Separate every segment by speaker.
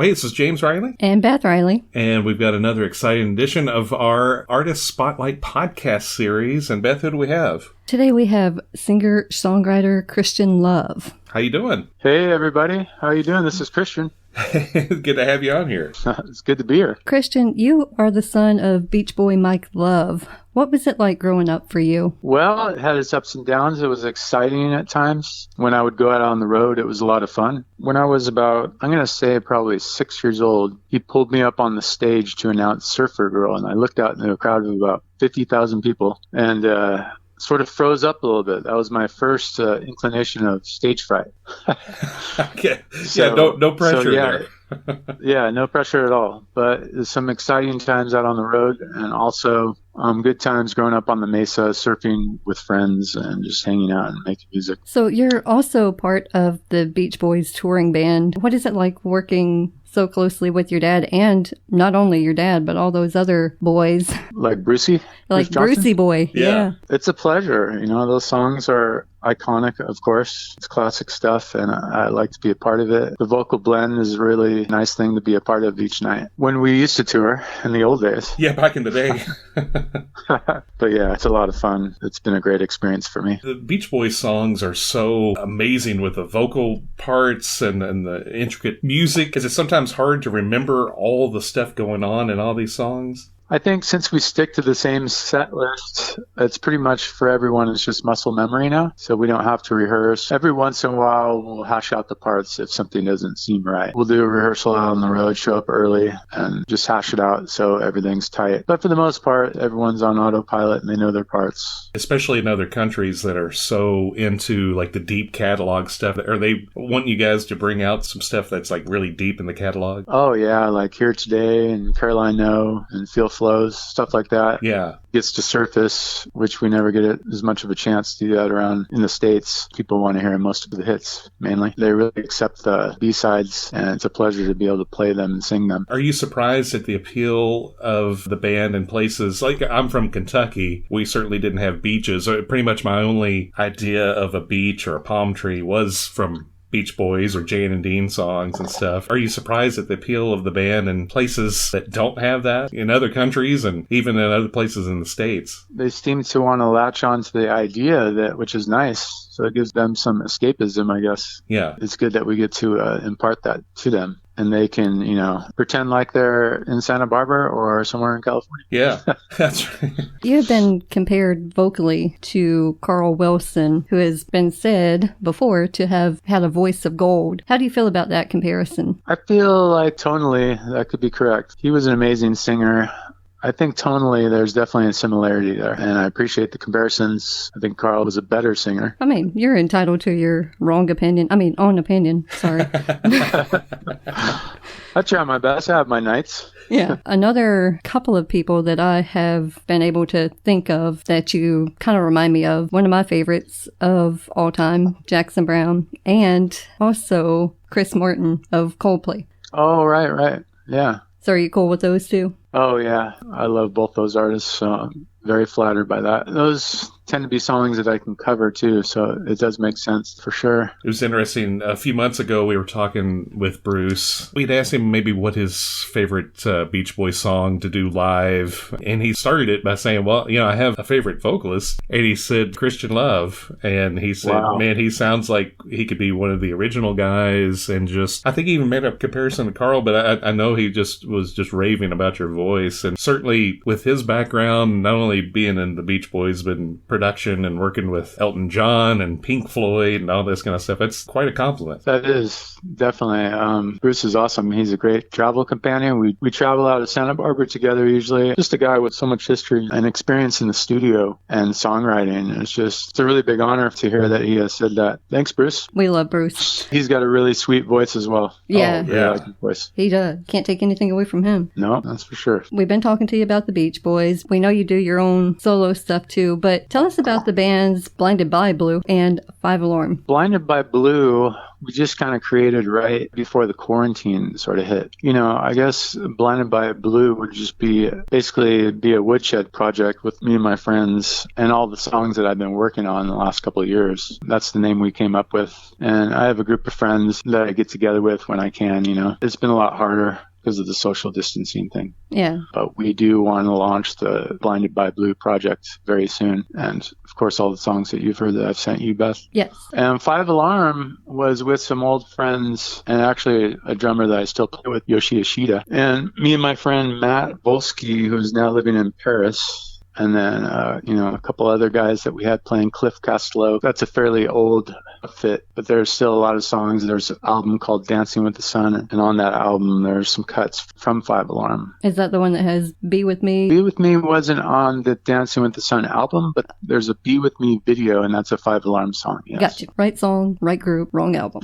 Speaker 1: Hey, this is James Riley.
Speaker 2: And Beth Riley.
Speaker 1: And we've got another exciting edition of our Artist Spotlight podcast series. And Beth, who do we have?
Speaker 2: Today we have singer-songwriter Christian Love.
Speaker 1: How you doing?
Speaker 3: Hey, everybody. How you doing? This is Christian.
Speaker 1: Good to have you on here.
Speaker 3: It's good to be here.
Speaker 2: Christian, you are the son of Beach Boy Mike Love. What was it like growing up for you?
Speaker 3: Well, it had its ups and downs. It was exciting at times. When I would go out on the road, it was a lot of fun. When I was about, I'm going to say probably 6 years old, he pulled me up on the stage to announce Surfer Girl, and I looked out into a crowd of about 50,000 people and sort of froze up a little bit. That was my first inclination of stage fright.
Speaker 1: Okay. No pressure there.
Speaker 3: Yeah, no pressure at all. But there's some exciting times out on the road, and also good times growing up on the Mesa, surfing with friends and just hanging out and making music.
Speaker 2: So you're also part of the Beach Boys touring band. What is it like working so closely with your dad, and not only your dad, but all those other boys?
Speaker 3: Like Brucey?
Speaker 2: Like Brucey Boy. Yeah.
Speaker 3: It's a pleasure. You know, those songs are iconic, of course. It's classic stuff, and I like to be a part of it. The vocal blend is a really nice thing to be a part of each night. When we used to tour in the old days.
Speaker 1: Yeah, back in the day.
Speaker 3: But yeah, it's a lot of fun. It's been a great experience for me.
Speaker 1: The Beach Boys songs are so amazing with the vocal parts and the intricate music, because it's sometimes hard to remember all the stuff going on in all these songs.
Speaker 3: I think since we stick to the same set list, it's pretty much for everyone, it's just muscle memory now. So we don't have to rehearse. Every once in a while, we'll hash out the parts if something doesn't seem right. We'll do a rehearsal out on the road, show up early, and just hash it out so everything's tight. But for the most part, everyone's on autopilot and they know their parts.
Speaker 1: Especially in other countries that are so into like the deep catalog stuff. Are they want you guys to bring out some stuff that's like really deep in the catalog?
Speaker 3: Oh yeah, like Here Today and Caroline No and Feel Flows, stuff like that.
Speaker 1: Yeah.
Speaker 3: Gets to surface, which we never get as much of a chance to do that around in the States. People want to hear most of the hits, mainly. They really accept the B-sides, and it's a pleasure to be able to play them and sing them.
Speaker 1: Are you surprised at the appeal of the band in places like I'm from Kentucky? We certainly didn't have beaches. Pretty much my only idea of a beach or a palm tree was from Beach Boys or Jane and Dean songs and stuff. Are you surprised at the appeal of the band in places that don't have that in other countries and even in other places in the States?
Speaker 3: They seem to want to latch on to the idea that, which is nice. So it gives them some escapism, I guess.
Speaker 1: Yeah.
Speaker 3: It's good that we get to impart that to them. And they can, pretend like they're in Santa Barbara or somewhere in California.
Speaker 1: Yeah, that's right.
Speaker 2: You have been compared vocally to Carl Wilson, who has been said before to have had a voice of gold. How do you feel about that comparison?
Speaker 3: I feel like tonally that could be correct. He was an amazing singer. I think tonally there's definitely a similarity there, and I appreciate the comparisons. I think Carl was a better singer.
Speaker 2: I mean, you're entitled to your own opinion. Sorry.
Speaker 3: I try my best. I have my nights.
Speaker 2: Yeah. Another couple of people that I have been able to think of that you kind of remind me of, one of my favorites of all time, Jackson Browne, and also Chris Martin of Coldplay.
Speaker 3: Oh, right. Yeah.
Speaker 2: So are you cool with those two?
Speaker 3: Oh, yeah. I love both those artists, so I'm very flattered by that. Those tend to be songs that I can cover, too, so it does make sense for sure.
Speaker 1: It was interesting. A few months ago, we were talking with Bruce. We'd asked him maybe what his favorite Beach Boys song to do live, and he started it by saying, well, I have a favorite vocalist, and he said Christian Love, and he said, wow, man, he sounds like he could be one of the original guys, and I think he even made a comparison to Carl, but I know he was just raving about your voice, and certainly with his background, not only being in the Beach Boys, but in production and working with Elton John and Pink Floyd and all this kind of stuff, it's quite a compliment.
Speaker 3: That is, definitely. Bruce is awesome. He's a great travel companion. We travel out of Santa Barbara together usually. Just a guy with so much history and experience in the studio and songwriting. It's a really big honor to hear that he has said that. Thanks, Bruce.
Speaker 2: We love Bruce.
Speaker 3: He's got a really sweet voice as well.
Speaker 2: Yeah.
Speaker 3: Oh, yeah. Voice.
Speaker 2: He does. Can't take anything away from him.
Speaker 3: No, that's for sure.
Speaker 2: We've been talking to you about the Beach Boys. We know you do your own solo stuff too, but tell Tell us about the bands Blinded by Blue and 5 Alarm.
Speaker 3: Blinded by Blue, we just kind of created right before the quarantine sort of hit. I guess Blinded by Blue would just be a woodshed project with me and my friends and all the songs that I've been working on the last couple of years. That's the name we came up with. And I have a group of friends that I get together with when I can. It's been a lot harder because of the social distancing thing.
Speaker 2: Yeah.
Speaker 3: But we do want to launch the Blinded by Blue project very soon. And of course, all the songs that you've heard that I've sent you, Beth.
Speaker 2: Yes.
Speaker 3: And 5 Alarm was with some old friends and actually a drummer that I still play with, Yoshi Ishida. And me and my friend Matt Volsky, who's now living in Paris. And then, a couple other guys that we had playing, Cliff Castello. That's a fairly old outfit, but there's still a lot of songs. There's an album called Dancing with the Sun, and on that album, there's some cuts from 5 Alarm.
Speaker 2: Is that the one that has Be With Me?
Speaker 3: Be With Me wasn't on the Dancing with the Sun album, but there's a Be With Me video, and that's a 5 Alarm song. Yes.
Speaker 2: Gotcha. Right song, right group, wrong album.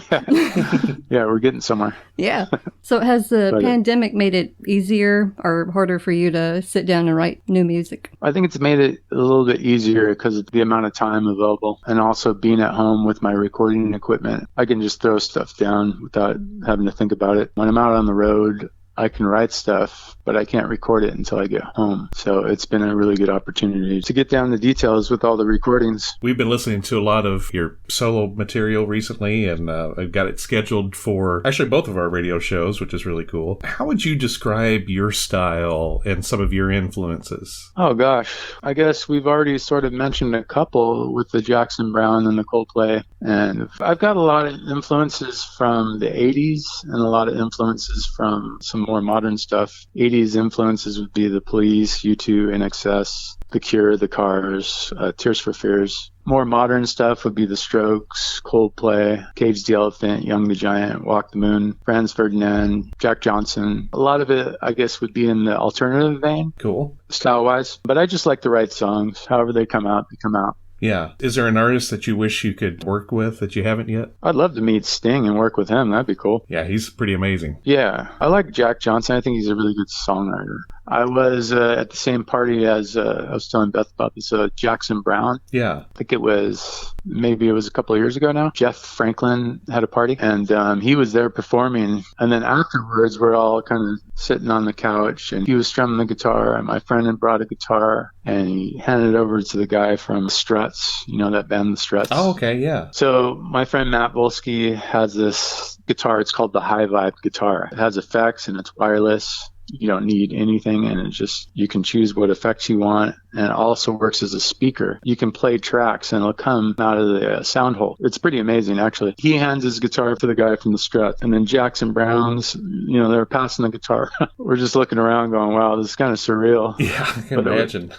Speaker 3: Yeah, we're getting somewhere.
Speaker 2: Yeah. So has the pandemic made it easier or harder for you to sit down and write new music?
Speaker 3: I think it's made it a little bit easier because of the amount of time available, and also being at home with my recording equipment. I can just throw stuff down without having to think about it. When I'm out on the road, I can write stuff, but I can't record it until I get home. So it's been a really good opportunity to get down the details with all the recordings.
Speaker 1: We've been listening to a lot of your solo material recently, and I've got it scheduled for actually both of our radio shows, which is really cool. How would you describe your style and some of your influences?
Speaker 3: Oh, gosh. I guess we've already sort of mentioned a couple with the Jackson Browne and the Coldplay. And I've got a lot of influences from the 80s and a lot of influences from some more modern stuff. 80s influences would be the Police, U2, NXS, The Cure, The Cars, Tears for Fears. More modern stuff would be The Strokes, Coldplay, Cage the Elephant, Young the Giant, Walk the Moon, Franz Ferdinand, Jack Johnson. A lot of it, I guess, would be in the alternative vein.
Speaker 1: Cool.
Speaker 3: Style-wise. But I just like to write songs. However they come out, they come out.
Speaker 1: Yeah. Is there an artist that you wish you could work with that you haven't yet?
Speaker 3: I'd love to meet Sting and work with him. That'd be cool.
Speaker 1: Yeah, he's pretty amazing.
Speaker 3: Yeah. I like Jack Johnson. I think he's a really good songwriter. I was at the same party as I was telling Beth about this, Jackson Browne.
Speaker 1: Yeah.
Speaker 3: I think it was a couple of years ago now. Jeff Franklin had a party, and he was there performing. And then afterwards, we're all kind of sitting on the couch, and he was strumming the guitar, and my friend had brought a guitar, and he handed it over to the guy from Struts, that band, The Struts.
Speaker 1: Oh, okay, yeah.
Speaker 3: So my friend Matt Volsky has this guitar. It's called the High Vibe guitar. It has effects, and it's wireless. You don't need anything, and it's just, you can choose what effects you want, and it also works as a speaker. You can play tracks, and it'll come out of the sound hole. It's pretty amazing, actually. He hands his guitar to the guy from the Struts, and then Jackson Browne's, they're passing the guitar. We're just looking around going, wow, this is kind of surreal.
Speaker 1: Yeah, I can imagine.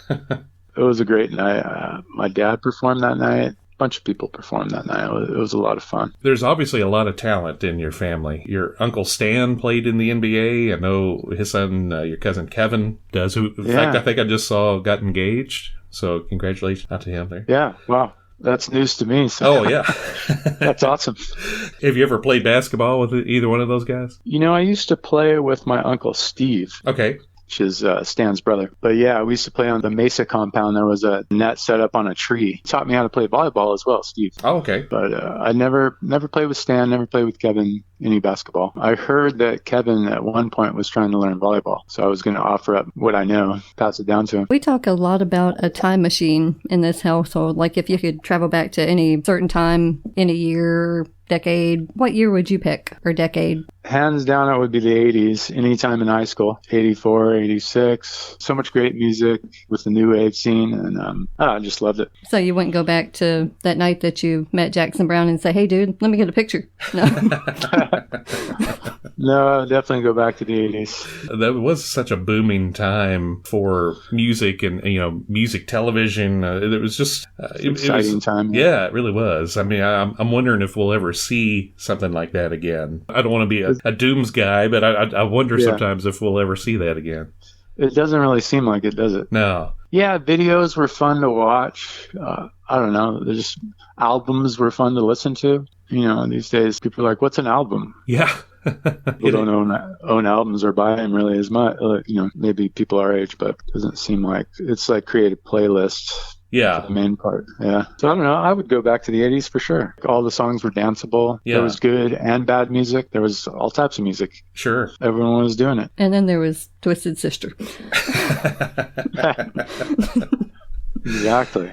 Speaker 3: It was a great night. My dad performed that night. Bunch of people performed that night. It was a lot of fun.
Speaker 1: There's obviously a lot of talent in your family. Your Uncle Stan played in the NBA. I know his son, your cousin Kevin, does. In fact, I think I just saw got engaged. So congratulations out to him there.
Speaker 3: Yeah, wow. That's news to me. So.
Speaker 1: Oh, yeah.
Speaker 3: That's awesome.
Speaker 1: Have you ever played basketball with either one of those guys?
Speaker 3: I used to play with my Uncle Steve.
Speaker 1: Okay.
Speaker 3: Which is Stan's brother. But yeah, we used to play on the Mesa compound. There was a net set up on a tree. He taught me how to play volleyball as well, Steve.
Speaker 1: Oh, okay.
Speaker 3: But I never played with Stan, never played with Kevin any basketball. I heard that Kevin at one point was trying to learn volleyball. So I was going to offer up what I know, pass it down to him.
Speaker 2: We talk a lot about a time machine in this household. Like if you could travel back to any certain time in a year, decade, what year would you pick, or decade?
Speaker 3: Hands down, it would be the 80s, anytime in high school. 84, 86. So much great music with the new wave scene, and I just loved it.
Speaker 2: So you wouldn't go back to that night that you met Jackson Browne and say, hey, dude, let me get a picture? No.
Speaker 3: No, I would definitely go back to the 80s.
Speaker 1: That was such a booming time for music and, music television. It was just...
Speaker 3: exciting time.
Speaker 1: Yeah, it really was. I mean, I'm wondering if we'll ever see something like that again. I don't want to be a dooms guy, but I wonder sometimes if we'll ever see that again.
Speaker 3: It doesn't really seem like it, does it?
Speaker 1: No.
Speaker 3: Yeah, videos were fun to watch. I don't know. Just albums were fun to listen to. These days people are like, what's an album?
Speaker 1: Yeah.
Speaker 3: People don't own albums or buy them really as much. Maybe people our age, but it doesn't seem like it's like create a playlist.
Speaker 1: Yeah.
Speaker 3: The main part. Yeah. So I don't know. I would go back to the 80s for sure. All the songs were danceable.
Speaker 1: Yeah.
Speaker 3: There was good and bad music. There was all types of music.
Speaker 1: Sure.
Speaker 3: Everyone was doing it.
Speaker 2: And then there was Twisted Sister.
Speaker 3: Exactly.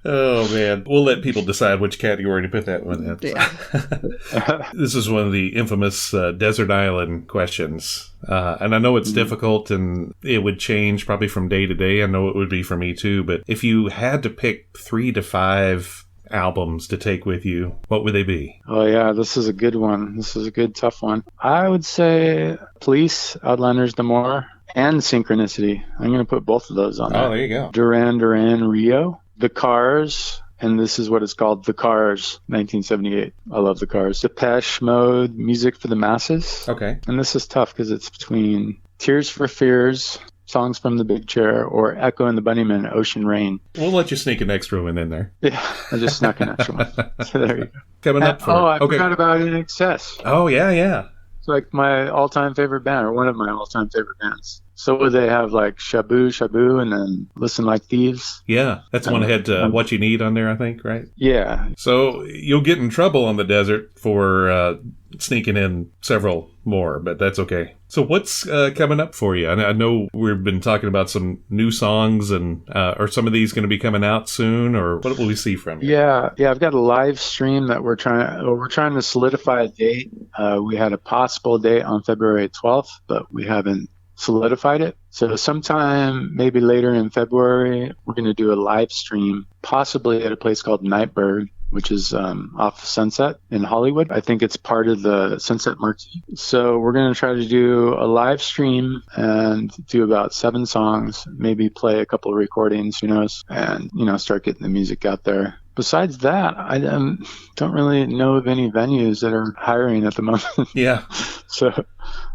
Speaker 1: Oh, man. We'll let people decide which category to put that one in.
Speaker 2: Yeah.
Speaker 1: This is one of the infamous desert island questions. And I know it's difficult and it would change probably from day to day. I know it would be for me too. But if you had to pick 3 to 5 albums to take with you, what would they be?
Speaker 3: Oh, yeah. This is a good one. This is a good, tough one. I would say Police, Outlanders, The More, and Synchronicity. I'm going to put both of those on there.
Speaker 1: Oh, there you go.
Speaker 3: Duran Duran, Rio. The Cars, and this is what it's called, The Cars, 1978. I love The Cars. Depeche Mode, Music for the Masses.
Speaker 1: Okay.
Speaker 3: And this is tough because it's between Tears for Fears, Songs from the Big Chair, or Echo and the Bunnymen, Ocean Rain.
Speaker 1: We'll let you sneak an extra one in there.
Speaker 3: Yeah, I just snuck an extra one. So there you go.
Speaker 1: Coming up for...
Speaker 3: I forgot about In Excess.
Speaker 1: Oh, yeah.
Speaker 3: It's like my all-time favorite band, or one of my all-time favorite bands. So would they have like Shabu Shabu and then Listen Like Thieves?
Speaker 1: Yeah, that's one that had What You Need on there, I think, right?
Speaker 3: Yeah.
Speaker 1: So you'll get in trouble on the desert for sneaking in several more, but that's okay. So what's coming up for you? I know we've been talking about some new songs, and are some of these going to be coming out soon, or what will we see from you?
Speaker 3: Yeah. I've got a live stream that we're trying to solidify a date. We had a possible date on February 12th, but we haven't solidified it. So sometime maybe later in February, we're going to do a live stream, possibly at a place called Nightbird, which is off Sunset in Hollywood. I think it's part of the Sunset Marquee. So we're going to try to do a live stream and do about 7 songs, maybe play a couple of recordings, who knows, and, start getting the music out there. Besides that, I don't really know of any venues that are hiring at the moment.
Speaker 1: Yeah.
Speaker 3: So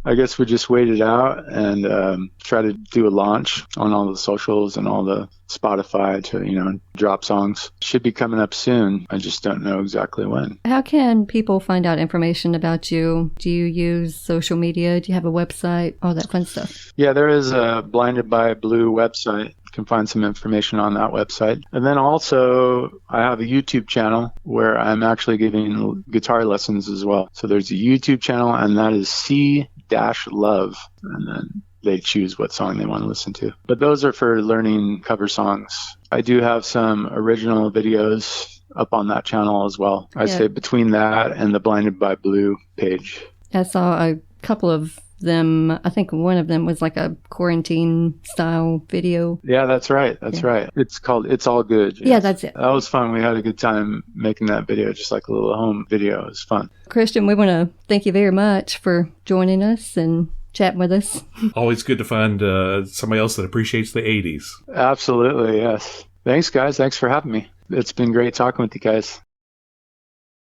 Speaker 3: I guess we just wait it out and try to do a launch on all the socials and all the Spotify to, drop songs. Should be coming up soon. I just don't know exactly when.
Speaker 2: How can people find out information about you? Do you use social media? Do you have a website? All that fun stuff.
Speaker 3: Yeah, there is a Blinded by Blue website. You can find some information on that website. And then also I have a YouTube channel where I'm actually giving guitar lessons as well. So there's a YouTube channel, and that is C-Love. And then they choose what song they want to listen to. But those are for learning cover songs. I do have some original videos up on that channel as well. I say between that and the Blinded by Blue page.
Speaker 2: I saw a couple of them. I think one of them was like a quarantine style video.
Speaker 3: Yeah, that's right. That's right. It's called It's All Good.
Speaker 2: Yeah, that's it.
Speaker 3: That was fun. We had a good time making that video, just like a little home video. It was fun.
Speaker 2: Christian, we want to thank you very much for joining us and chatting with us.
Speaker 1: Always good to find somebody else that appreciates the 80s.
Speaker 3: Absolutely, yes. Thanks, guys. Thanks for having me. It's been great talking with you guys.